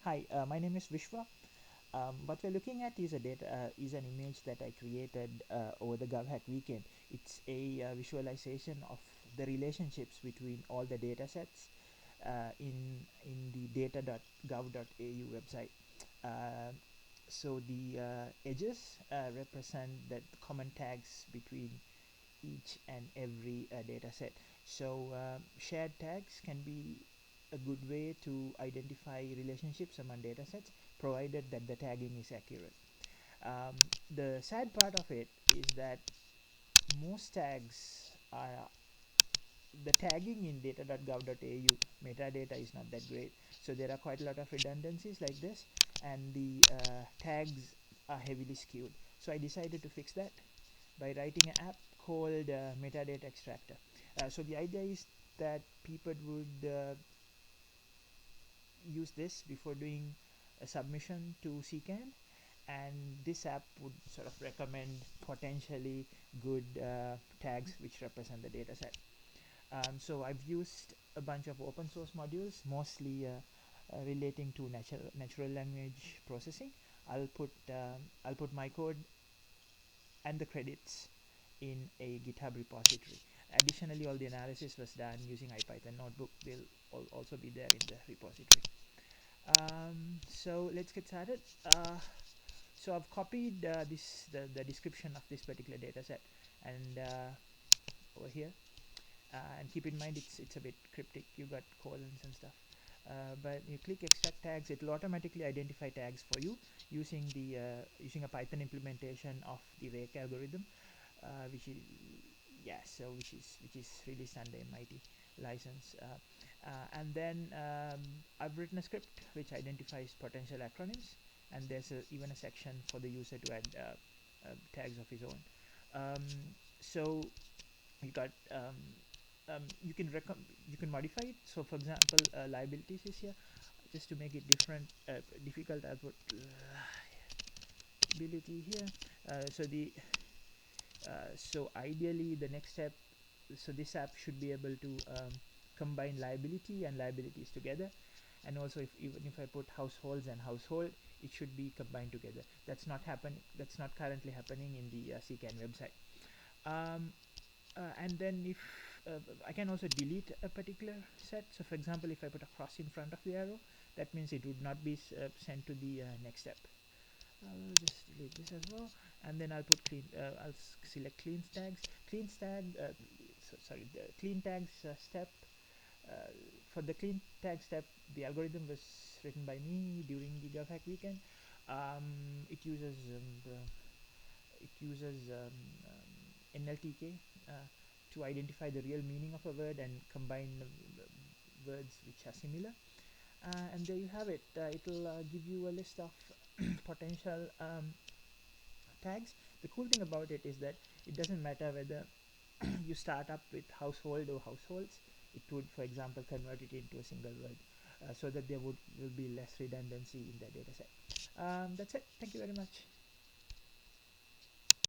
Hi, my name is Vishwa. What we're looking at is is an image that I created over the GovHack weekend. It's a visualization of the relationships between all the data sets in the data.gov.au website. Uh, so the edges represent the common tags between each and every data set. So shared tags can be a good way to identify relationships among data sets, provided that the tagging is accurate. The sad part of it is that most tags are the tagging in data.gov.au metadata is not that great, so there are quite a lot of redundancies like this, and the tags are heavily skewed. So I decided to fix that by writing an app called Metadata Extractor. So the idea is that people would use this before doing a submission to CCAN, and this app would sort of recommend potentially good tags which represent the data set. So I've used a bunch of open source modules, mostly relating to natural language processing. I'll put my code and the credits in a GitHub repository. Additionally, all the analysis was done using IPython notebook. They'll also be there in the repository. So let's get started. So I've copied the description of this particular data set and over here. And keep in mind it's a bit cryptic. You got colons and stuff. But you click extract tags, it will automatically identify tags for you using the using a Python implementation of the rake algorithm, which is which is released under MIT license. And then I've written a script which identifies potential acronyms, and there's even a section for the user to add tags of his own. Um, so you got you can modify it. So for example, liabilities is here. Just to make it difficult, I'll put liability here. So ideally the next step, so this app should be able to combine liability and liabilities together, and also even if I put households and household, it should be combined together. That's not currently happening in the CCAN website. um, and then if I can also delete a particular set. So for example, if I put a cross in front of the arrow, that means it would not be sent to the next step. I'll just delete this as well, and then I'll put clean. I'll select clean tags. The clean tags step. Uh, for the clean tag step, the algorithm was written by me during the GovHack weekend. It uses NLTK to identify the real meaning of a word and combine words which are similar. And there you have it. It'll give you a list of potential tags. The cool thing about it is that it doesn't matter whether you start up with household or households. It would, for example, convert it into a single word, so that there will be less redundancy in the data set. That's it. Thank you very much.